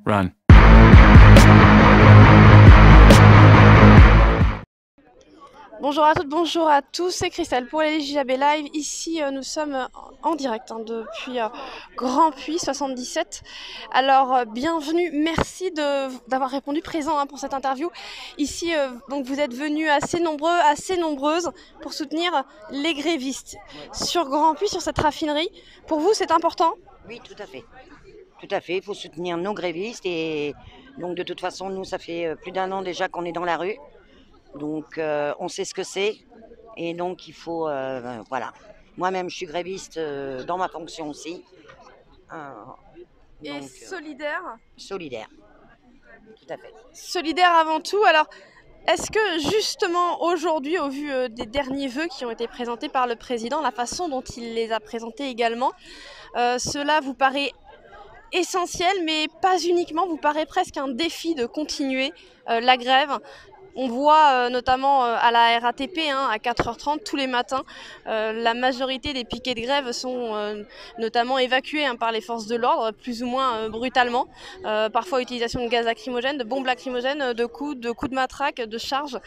Run. Bonjour à toutes, bonjour à tous, c'est Christelle pour les JAB Live. Ici, nous sommes en direct depuis Grand Puy 77. Alors, bienvenue, merci d'avoir répondu présent pour cette interview. Ici, donc vous êtes venus assez nombreux, assez nombreuses pour soutenir les grévistes sur Grand Puy, sur cette raffinerie. Pour vous, c'est important? Oui, tout à fait. Tout à fait, il faut soutenir nos grévistes et donc de toute façon, nous, ça fait plus d'1 an déjà qu'on est dans la rue. Donc on sait ce que c'est et donc il faut, voilà. Moi-même, je suis gréviste dans ma fonction aussi. Et Donc, solidaire? Solidaire, tout à fait. Solidaire avant tout. Alors, est-ce que justement aujourd'hui, au vu des derniers vœux qui ont été présentés par le président, la façon dont il les a présentés également, cela vous paraît essentiel, mais pas uniquement, vous paraît presque un défi de continuer la grève? On voit notamment à la RATP, à 4h30 tous les matins, la majorité des piquets de grève sont notamment évacués par les forces de l'ordre, plus ou moins brutalement. Parfois utilisation de gaz lacrymogène, de bombes lacrymogènes, de coups de matraque, de charges,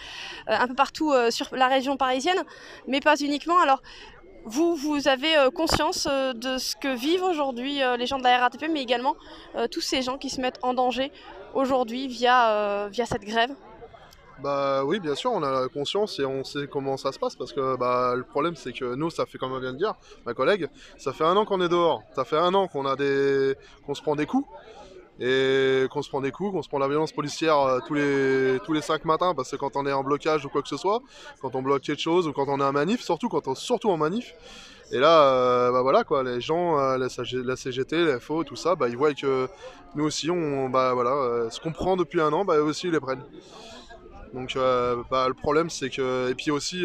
un peu partout sur la région parisienne, mais pas uniquement. Alors, vous avez conscience de ce que vivent aujourd'hui les gens de la RATP, mais également tous ces gens qui se mettent en danger aujourd'hui via cette grève? Bah oui, bien sûr, on a conscience et on sait comment ça se passe parce que le problème c'est que nous, ça fait comme on vient de dire, ma collègue, ça fait 1 an qu'on est dehors, ça fait 1 an qu'on se prend des coups et qu'on se prend la violence policière tous les 5 matins parce que quand on est en blocage ou quoi que ce soit, quand on bloque quelque chose ou quand on est en manif, surtout en manif. Et là, voilà quoi, les gens, la CGT, les FO, tout ça, ils voient que nous aussi, ce qu'on prend depuis 1 an, eux aussi ils les prennent. Donc le problème c'est que, et puis aussi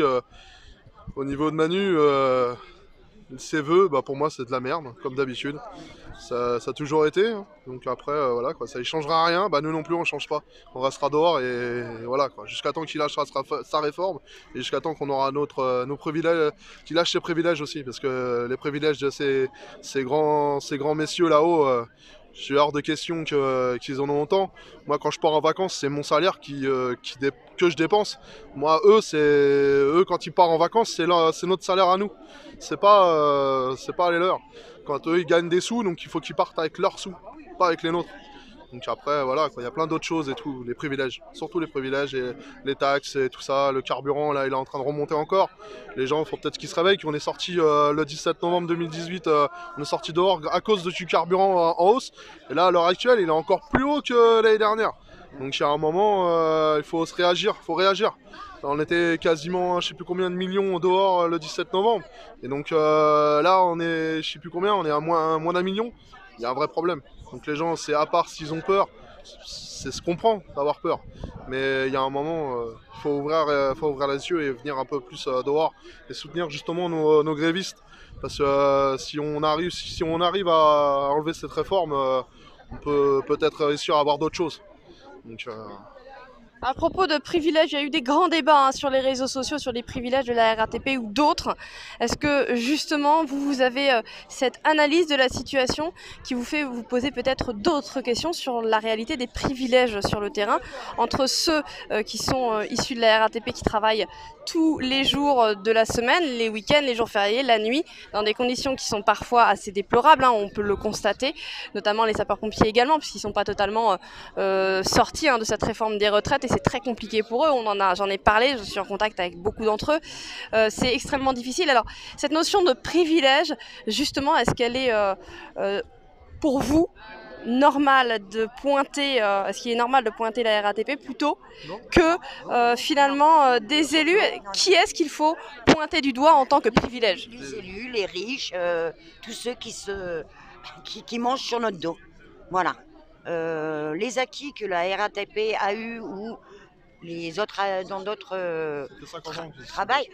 au niveau de Manu, ses vœux, pour moi c'est de la merde, comme d'habitude. Ça a toujours été, hein. Donc après voilà quoi, ça ne changera rien, nous non plus on change pas. On restera dehors et voilà quoi, jusqu'à temps qu'il lâchera sa réforme et jusqu'à temps qu'on aura nos privilèges, qu'il lâche ses privilèges aussi, parce que les privilèges de ces grands messieurs là-haut, je suis hors de question qu'ils en ont autant. Moi, quand je pars en vacances, c'est mon salaire que je dépense. Moi, eux, quand ils partent en vacances, c'est notre salaire à nous. C'est pas les leurs. Quand eux, ils gagnent des sous, donc il faut qu'ils partent avec leurs sous, pas avec les nôtres. Donc après, voilà, il y a plein d'autres choses et tout, les privilèges. Surtout les privilèges et les taxes et tout ça. Le carburant, là, il est en train de remonter encore. Les gens, il faut peut-être qu'ils se réveillent, qu'on est sorti le 17 novembre 2018, on est sorti dehors à cause du carburant en hausse. Et là, à l'heure actuelle, il est encore plus haut que l'année dernière. Donc il y a un moment, il faut réagir. On était quasiment, je sais plus combien de millions dehors le 17 novembre. Et donc là, on est, je sais plus combien, on est à moins d'1 million. Il y a un vrai problème. Donc les gens, c'est à part s'ils ont peur, c'est se comprend d'avoir peur. Mais il y a un moment, il faut ouvrir les yeux et venir un peu plus dehors et soutenir justement nos grévistes. Parce que si on arrive à enlever cette réforme, on peut peut-être réussir à avoir d'autres choses. Donc, À propos de privilèges, il y a eu des grands débats sur les réseaux sociaux sur les privilèges de la RATP ou d'autres. Est-ce que justement vous avez cette analyse de la situation qui vous fait vous poser peut-être d'autres questions sur la réalité des privilèges sur le terrain entre ceux qui sont issus de la RATP qui travaillent tous les jours de la semaine, les week-ends, les jours fériés, la nuit, dans des conditions qui sont parfois assez déplorables, on peut le constater, notamment les sapeurs-pompiers également, puisqu'ils ne sont pas totalement sortis de cette réforme des retraites. C'est très compliqué pour eux, j'en ai parlé, je suis en contact avec beaucoup d'entre eux, c'est extrêmement difficile. Alors cette notion de privilège, justement, est-ce qu'elle est pour vous normal de pointer, est-ce qu'il est normal de pointer la RATP plutôt que finalement des élus? Qui est-ce qu'il faut pointer du doigt en tant que privilège? Les élus, les riches, tous ceux qui mangent sur notre dos. Voilà. Les acquis que la RATP a eu ou les autres dans d'autres travails,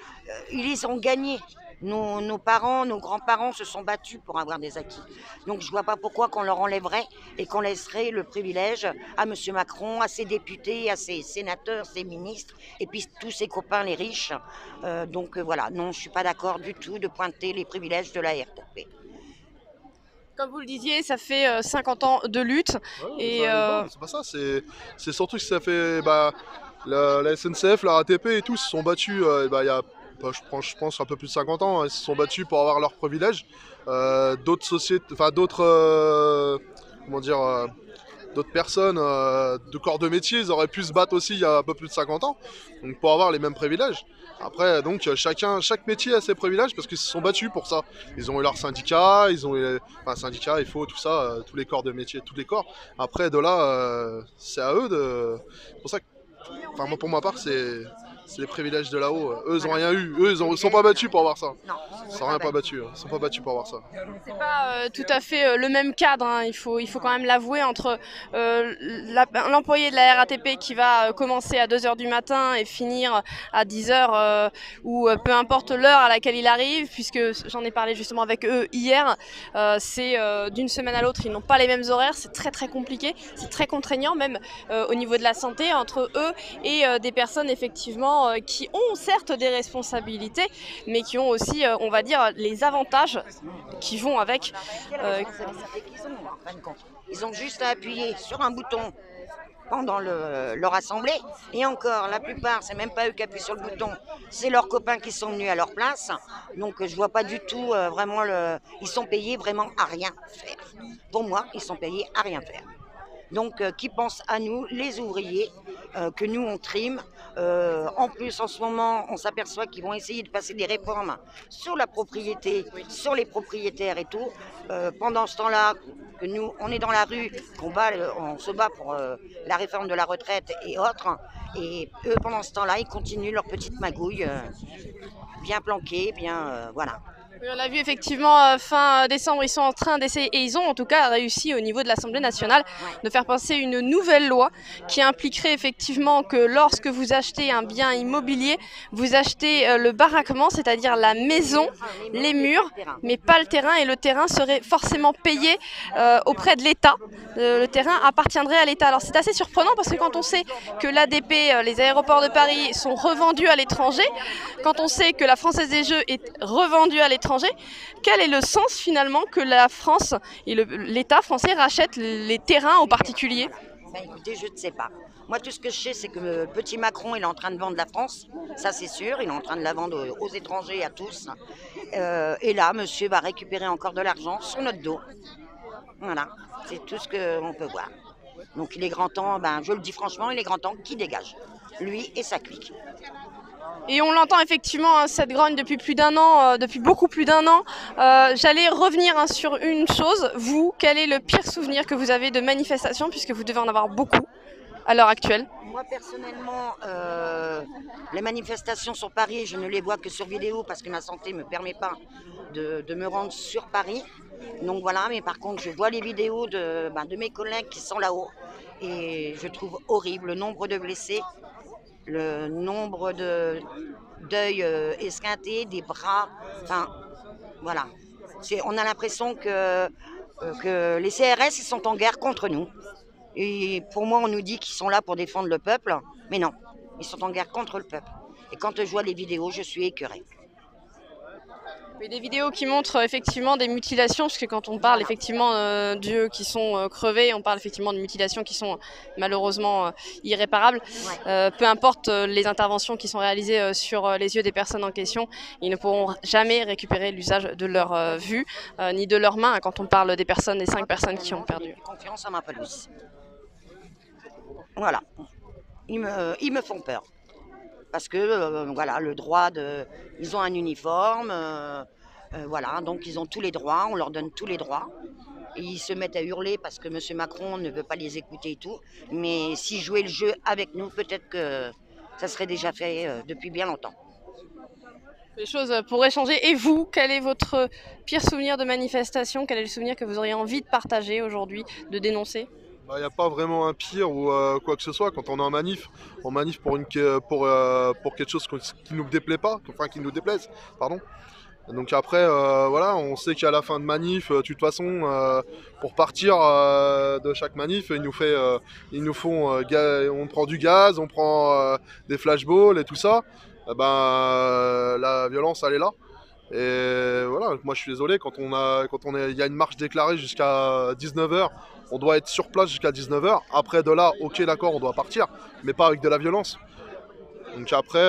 ils les ont gagnés. Nos parents, nos grands-parents se sont battus pour avoir des acquis. Donc je ne vois pas pourquoi qu'on leur enlèverait et qu'on laisserait le privilège à M. Macron, à ses députés, à ses sénateurs, ses ministres, et puis tous ses copains les riches. Voilà, non, je ne suis pas d'accord du tout de pointer les privilèges de la RTP. Comme vous le disiez, ça fait 50 ans de lutte. Ouais, non, c'est pas ça, c'est surtout que ça fait la SNCF, la RATP et tous se sont battus il y a je pense un peu plus de 50 ans, ils se sont battus pour avoir leurs privilèges. D'autres sociétés, enfin comment dire, d'autres personnes de corps de métier, ils auraient pu se battre aussi il y a un peu plus de 50 ans, donc pour avoir les mêmes privilèges. Après, donc chaque métier a ses privilèges parce qu'ils se sont battus pour ça. Ils ont eu leur syndicat, ils ont eu syndicat, il faut tout ça, tous les corps de métier, tous les corps. Après, de là, c'est à eux de. C'est pour ça que, moi, pour ma part, c'est les privilèges de là-haut. Eux, ils ont rien eu. Eux, ils sont pas battus pour avoir ça. Non, Ils sont rien pas battus. Ils sont pas battus pour avoir ça. C'est pas tout à fait le même cadre, hein. Il faut quand même l'avouer, entre l'employé de la RATP qui va commencer à 2 h du matin et finir à 10 h ou peu importe l'heure à laquelle il arrive, puisque j'en ai parlé justement avec eux hier, c'est d'une semaine à l'autre, ils n'ont pas les mêmes horaires, c'est très très compliqué, c'est très contraignant même au niveau de la santé entre eux et des personnes effectivement qui ont certes des responsabilités, mais qui ont aussi, on va dire, les avantages qui vont avec. Ils ont juste à appuyer sur un bouton pendant leur assemblée, et encore, la plupart, c'est même pas eux qui appuient sur le bouton, c'est leurs copains qui sont venus à leur place. Donc je vois pas du tout vraiment ils sont payés vraiment à rien faire. Pour moi, ils sont payés à rien faire. Donc qui pense à nous, les ouvriers, que nous on trime. En plus, en ce moment, on s'aperçoit qu'ils vont essayer de passer des réformes sur la propriété, sur les propriétaires et tout. Pendant ce temps-là, que nous, on est dans la rue, on se bat pour la réforme de la retraite et autres. Et eux, pendant ce temps-là, ils continuent leur petite magouille, bien planquée, bien voilà. Oui, on l'a vu effectivement, fin décembre, ils sont en train d'essayer, et ils ont en tout cas réussi au niveau de l'Assemblée nationale, de faire passer une nouvelle loi qui impliquerait effectivement que lorsque vous achetez un bien immobilier, vous achetez le baraquement, c'est-à-dire la maison, les murs, mais pas le terrain, et le terrain serait forcément payé auprès de l'État. Le terrain appartiendrait à l'État. Alors c'est assez surprenant parce que quand on sait que l'ADP, les aéroports de Paris, sont revendus à l'étranger, quand on sait que la Française des Jeux est revendue à l'étranger, quel est le sens finalement que la France et l'État français rachètent les terrains aux particuliers? Écoutez, je ne sais pas. Moi, tout ce que je sais, c'est que le petit Macron, il est en train de vendre la France. Ça, c'est sûr. Il est en train de la vendre aux étrangers, à tous. Et là, monsieur va récupérer encore de l'argent sur notre dos. Voilà. C'est tout ce qu'on peut voir. Donc, il est grand temps, je le dis franchement, il est grand temps qu'il dégage. Lui et sa clique. Et on l'entend effectivement, cette grogne depuis plus d'un an, depuis beaucoup plus d'un an. J'allais revenir sur une chose. Vous, quel est le pire souvenir que vous avez de manifestations, puisque vous devez en avoir beaucoup à l'heure actuelle? Moi, personnellement, les manifestations sur Paris, je ne les vois que sur vidéo parce que ma santé ne me permet pas de me rendre sur Paris. Donc voilà, mais par contre, je vois les vidéos de mes collègues qui sont là-haut et je trouve horrible le nombre de blessés. Le nombre de d'œils esquintés, des bras, enfin voilà. On a l'impression que les CRS ils sont en guerre contre nous. Et pour moi, on nous dit qu'ils sont là pour défendre le peuple, mais non, ils sont en guerre contre le peuple. Et quand je vois les vidéos, je suis écœurée. Oui, des vidéos qui montrent effectivement des mutilations, parce que quand on parle effectivement d'yeux qui sont crevés, on parle effectivement de mutilations qui sont malheureusement irréparables. Ouais. Peu importe les interventions qui sont réalisées sur les yeux des personnes en question, ils ne pourront jamais récupérer l'usage de leur vue, ni de leurs mains, quand on parle des 5 personnes qui ont perdu. Confiance à ma police. Voilà. Ils me font peur. Parce que voilà, le droit ils ont un uniforme, voilà, donc ils ont tous les droits, on leur donne tous les droits. Et ils se mettent à hurler parce que M. Macron ne veut pas les écouter et tout. Mais s'ils jouaient le jeu avec nous, peut-être que ça serait déjà fait depuis bien longtemps. Les choses pourraient changer. Et vous, quel est votre pire souvenir de manifestation? Quel est le souvenir que vous auriez envie de partager aujourd'hui, de dénoncer? Il n'y a pas vraiment un pire ou quoi que ce soit. Quand on est en manif pour quelque chose qui nous déplaît pas, enfin qui nous déplaise, pardon. Donc après, voilà, on sait qu'à la fin de manif, de toute façon, pour partir de chaque manif, ils nous font, on prend du gaz, on prend des flashballs et tout ça. La violence, elle est là. Et voilà, moi je suis désolé, il y a une marche déclarée jusqu'à 19h, on doit être sur place jusqu'à 19h. Après de là, ok d'accord, on doit partir, mais pas avec de la violence. Donc après,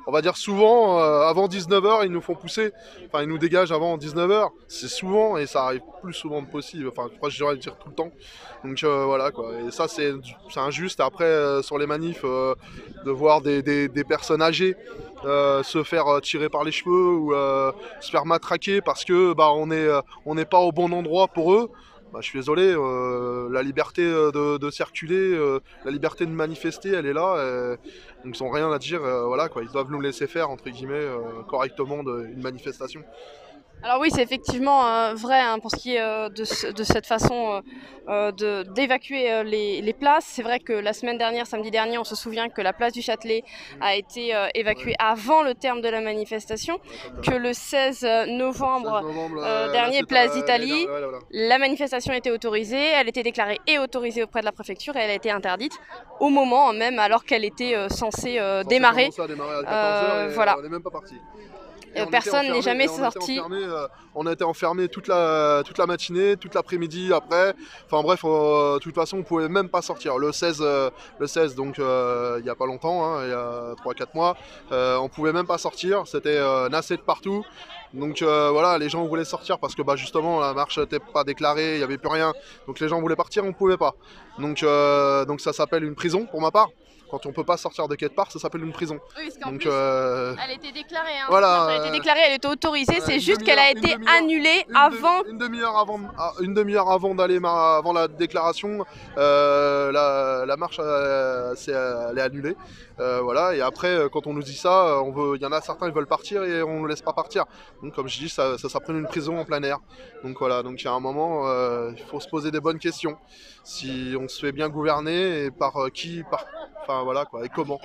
on va dire souvent, avant 19h, ils nous font pousser, enfin ils nous dégagent avant 19h. C'est souvent, et ça arrive plus souvent que possible, enfin je crois que je devrais le dire tout le temps. Donc voilà quoi, et ça c'est injuste. Après, sur les manifs, de voir des personnes âgées se faire tirer par les cheveux ou se faire matraquer parce que on n'est pas au bon endroit pour eux. Je suis désolé, la liberté de circuler, la liberté de manifester, elle est là. Donc ils n'ont rien à dire, voilà quoi, ils doivent nous laisser faire entre guillemets correctement une manifestation. Alors oui, c'est effectivement vrai hein, pour ce qui est de cette façon d'évacuer les places. C'est vrai que la semaine dernière, samedi dernier, on se souvient que la place du Châtelet a été évacuée avant le terme de la manifestation, que le 16 novembre dernier, place d'Italie, la manifestation était autorisée, elle était déclarée et autorisée auprès de la préfecture et elle a été interdite au moment même alors qu'elle était censée démarrer. Ça a démarré à 14h et voilà. on n'est même pas parti. Personne n'est jamais sorti. On a été enfermés toute la matinée, toute l'après-midi après. Enfin bref, de toute façon, on pouvait même pas sortir. Le 16 donc il n'y a pas longtemps, hein, il y a 3-4 mois, on pouvait même pas sortir. C'était nassé de partout. Donc voilà, les gens voulaient sortir parce que justement la marche n'était pas déclarée, il n'y avait plus rien. Donc les gens voulaient partir, on ne pouvait pas. Donc ça s'appelle une prison pour ma part. Quand on peut pas sortir de quelque part, ça s'appelle une prison. Oui, parce qu'en donc, plus, elle était déclarée. Hein. Voilà, elle a été déclarée, elle était autorisée. C'est juste qu'elle a été annulée avant. Une demi-heure avant d'aller avant la déclaration, la marche elle est annulée. Voilà. Et après, quand on nous dit ça, il y en a certains, ils veulent partir et on ne laisse pas partir. Donc, comme je dis, ça s'appelle une prison en plein air. Donc voilà. Donc il y a un moment, il faut se poser des bonnes questions. Si on se fait bien gouverner et par qui, enfin voilà quoi, et comment.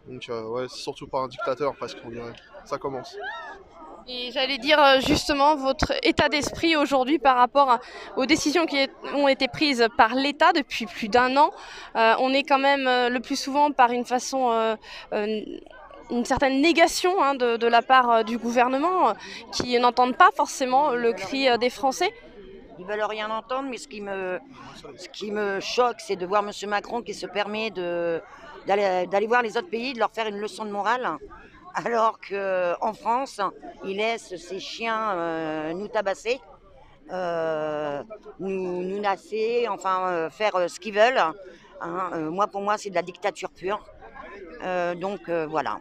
Donc ouais, c'est surtout pas un dictateur parce qu'on dirait. Ça commence. Et j'allais dire justement votre état d'esprit aujourd'hui par rapport aux décisions qui ont été prises par l'État depuis plus d'un an. On est quand même le plus souvent par une façon une certaine négation hein, de la part du gouvernement qui n'entendent pas forcément le cri des Français. Ils veulent rien entendre, mais ce qui me choque, c'est de voir M. Macron qui se permet d'aller voir les autres pays, de leur faire une leçon de morale, alors qu'en France, il laisse ses chiens nous tabasser, nous nasser, enfin faire ce qu'ils veulent. Hein. Pour moi, c'est de la dictature pure. Voilà,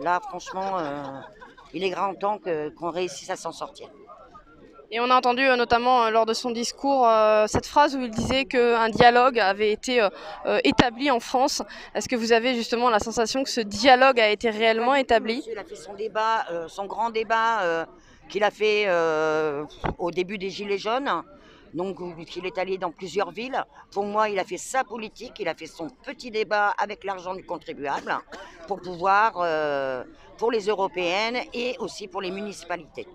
là, franchement, il est grand temps qu'on réussisse à s'en sortir. Et on a entendu notamment lors de son discours cette phrase où il disait qu'un dialogue avait été établi en France. Est-ce que vous avez justement la sensation que ce dialogue a été réellement établi ? Il a fait son débat, son grand débat qu'il a fait au début des Gilets jaunes. Donc il est allé dans plusieurs villes. Pour moi, il a fait sa politique, il a fait son petit débat avec l'argent du contribuable pour pouvoir, pour les européennes et aussi pour les municipalités.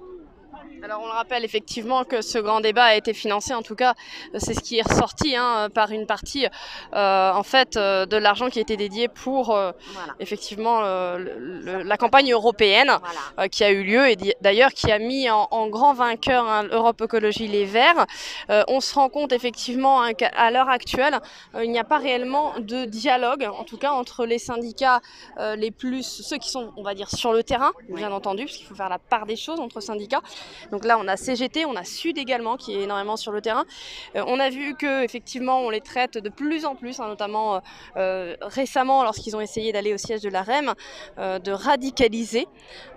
Alors on le rappelle effectivement que ce grand débat a été financé, en tout cas c'est ce qui est ressorti hein, par une partie de l'argent qui a été dédié pour voilà. Effectivement la campagne européenne voilà. Qui a eu lieu et d'ailleurs qui a mis en grand vainqueur hein, Europe Écologie Les Verts. On se rend compte effectivement hein, qu'à l'heure actuelle il n'y a pas réellement de dialogue, en tout cas entre les syndicats ceux qui sont on va dire sur le terrain, bien entendu, parce qu'il faut faire la part des choses entre syndicats. Donc là, on a CGT, on a Sud également qui est énormément sur le terrain. On a vu qu'effectivement, on les traite de plus en plus, hein, notamment récemment, lorsqu'ils ont essayé d'aller au siège de la REM, de radicaliser,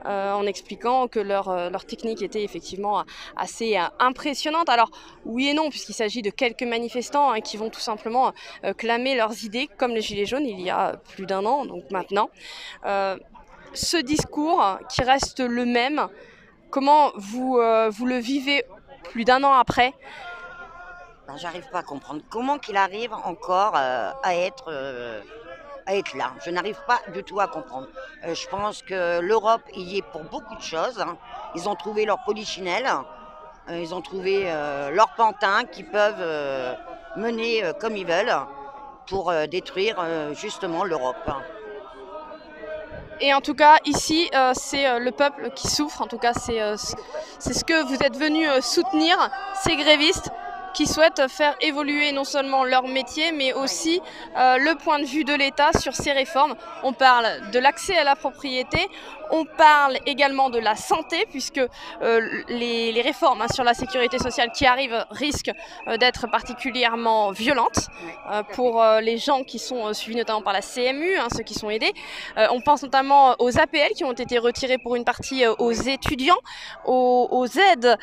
en expliquant que leur technique était effectivement assez impressionnante. Alors, oui et non, puisqu'il s'agit de quelques manifestants hein, qui vont tout simplement clamer leurs idées, comme les Gilets jaunes, il y a plus d'un an, donc maintenant. Ce discours qui reste le même, comment vous le vivez plus d'un an après ? J'arrive pas à comprendre comment qu'il arrive encore à être à être là. Je n'arrive pas du tout à comprendre. Je pense que l'Europe y est pour beaucoup de choses, hein. Ils ont trouvé leur polichinelle, ils ont trouvé leur pantin qui peuvent mener comme ils veulent pour détruire justement l'Europe. Et en tout cas, ici, c'est le peuple qui souffre. En tout cas, c'est ce que vous êtes venus soutenir, ces grévistes qui souhaitent faire évoluer non seulement leur métier, mais aussi le point de vue de l'État sur ces réformes. On parle de l'accès à la propriété, on parle également de la santé, puisque les réformes sur la sécurité sociale qui arrivent risquent d'être particulièrement violentes pour les gens qui sont suivis notamment par la CMU, ceux qui sont aidés. On pense notamment aux APL qui ont été retirés pour une partie aux étudiants, aux aides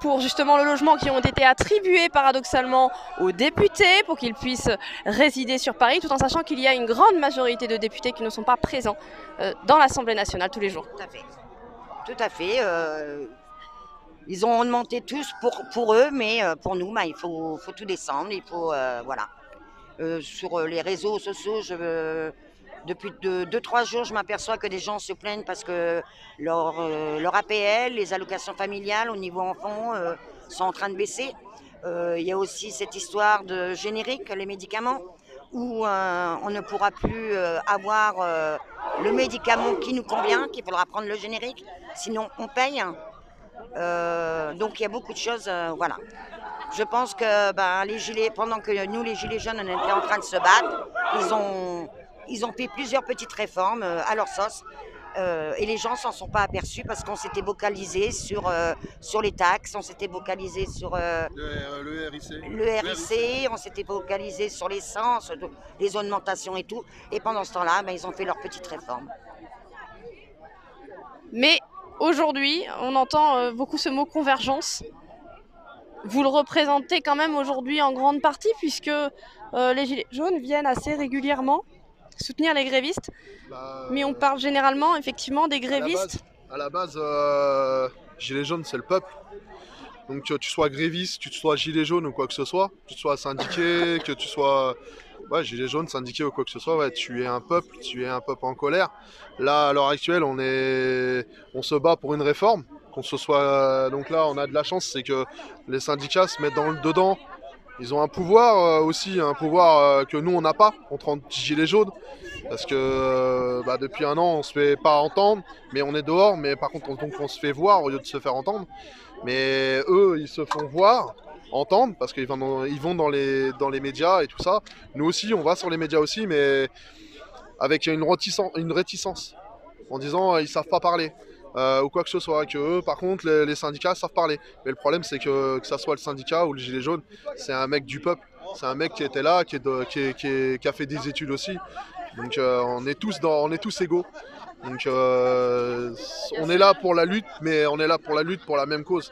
pour justement le logement qui ont été attribuées paradoxalement aux députés pour qu'ils puissent résider sur Paris, tout en sachant qu'il y a une grande majorité de députés qui ne sont pas présents dans l'Assemblée nationale tous les jours. Tout à fait. Tout à fait. Ils ont augmenté tous pour eux, mais pour nous, il faut tout descendre. Il faut, voilà. Sur les réseaux sociaux, depuis 2-3 jours, je m'aperçois que des gens se plaignent parce que leur APL, les allocations familiales au niveau enfant sont en train de baisser. Il y a aussi cette histoire de générique, les médicaments, où on ne pourra plus avoir le médicament qui nous convient, qu'il faudra prendre le générique, sinon on paye. Donc il y a beaucoup de choses, voilà. Je pense que pendant que nous, les Gilets jaunes, on était en train de se battre, ils ont fait plusieurs petites réformes à leur sauce. Et les gens s'en sont pas aperçus parce qu'on s'était vocalisé sur les taxes, on s'était vocalisé sur le RIC, on s'était vocalisé sur l'essence, les augmentations et tout. Et pendant ce temps-là, ils ont fait leurs petites réformes. Mais aujourd'hui, on entend beaucoup ce mot convergence. Vous le représentez quand même aujourd'hui en grande partie puisque les Gilets jaunes viennent assez régulièrement soutenir les grévistes, mais on parle généralement effectivement des grévistes. À la base, Gilets jaunes, c'est le peuple. Donc que tu sois gréviste, que tu sois gilet jaune ou quoi que ce soit, que tu sois syndiqué, que tu sois gilet jaune, syndiqué ou quoi que ce soit, tu es un peuple en colère. Là, à l'heure actuelle, on se bat pour une réforme. Qu'on se soit, donc là, on a de la chance, c'est que les syndicats se mettent dedans. Ils ont un pouvoir aussi, un pouvoir que nous on n'a pas contre anti-gilets jaunes. Parce que depuis un an on se fait pas entendre, mais on est dehors, mais par contre on se fait voir au lieu de se faire entendre. Mais eux ils se font voir, entendre, parce qu'ils vont dans les médias et tout ça. Nous aussi on va sur les médias aussi, mais avec une réticence, en disant ils savent pas parler. Ou quoi que ce soit, que eux par contre les syndicats savent parler, mais le problème c'est que ça soit le syndicat ou le gilet jaune, c'est un mec du peuple, c'est un mec qui était là, qui a fait des études aussi, donc on est tous égaux, donc on est là pour la lutte, mais on est là pour la lutte pour la même cause.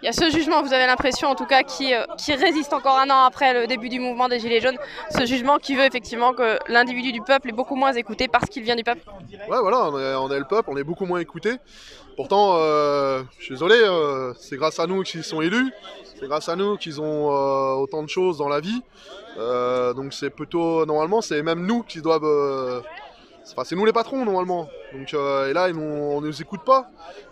Il y a ce jugement, vous avez l'impression en tout cas, qui résiste encore un an après le début du mouvement des Gilets jaunes, ce jugement qui veut effectivement que l'individu du peuple est beaucoup moins écouté parce qu'il vient du peuple. Ouais voilà, on est le peuple, on est beaucoup moins écouté. Pourtant, je suis désolé, c'est grâce à nous qu'ils sont élus, c'est grâce à nous qu'ils ont autant de choses dans la vie. Donc c'est plutôt, normalement, c'est même nous qui doivent... c'est nous les patrons normalement, donc, et là on ne nous écoute pas.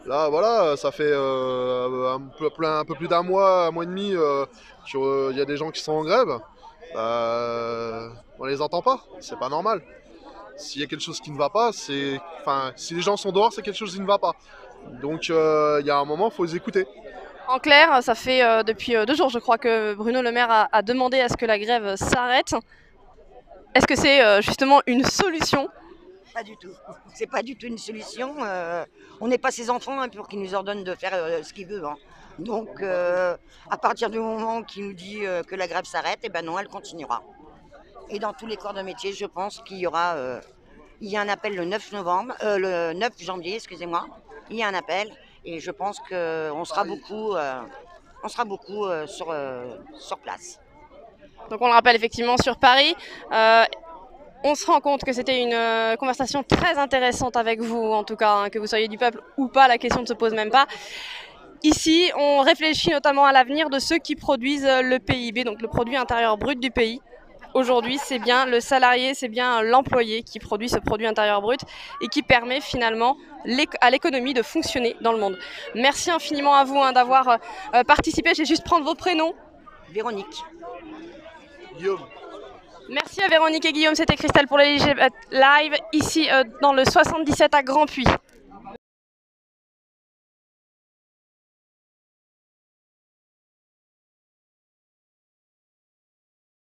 Là voilà, ça fait un peu plus d'un mois, un mois et demi qu'il y a des gens qui sont en grève. On les entend pas, c'est pas normal. S'il y a quelque chose qui ne va pas, si les gens sont dehors, c'est quelque chose qui ne va pas. Donc il y a un moment, il faut les écouter. En clair, ça fait depuis 2 jours, je crois, que Bruno Le Maire a demandé à ce que la grève s'arrête. Est-ce que c'est justement une solution ? Pas du tout. C'est pas du tout une solution. On n'est pas ses enfants pour qu'ils nous ordonnent de faire ce qu'ils veulent. Donc, à partir du moment qu'il nous dit que la grève s'arrête, non, elle continuera. Et dans tous les corps de métier, je pense qu'il y aura... il y a un appel le 9 janvier, excusez-moi. Il y a un appel et je pense qu'on sera beaucoup, sur place. Donc on le rappelle effectivement sur Paris. On se rend compte que c'était une conversation très intéressante avec vous, en tout cas, que vous soyez du peuple ou pas, la question ne se pose même pas. Ici, on réfléchit notamment à l'avenir de ceux qui produisent le PIB, donc le produit intérieur brut du pays. Aujourd'hui, c'est bien le salarié, c'est bien l'employé qui produit ce produit intérieur brut et qui permet finalement à l'économie de fonctionner dans le monde. Merci infiniment à vous d'avoir participé. Je vais juste prendre vos prénoms. Véronique. Guillaume. Merci à Véronique et Guillaume, c'était Christelle pour les Live, ici dans le 77 à Grand-Puy.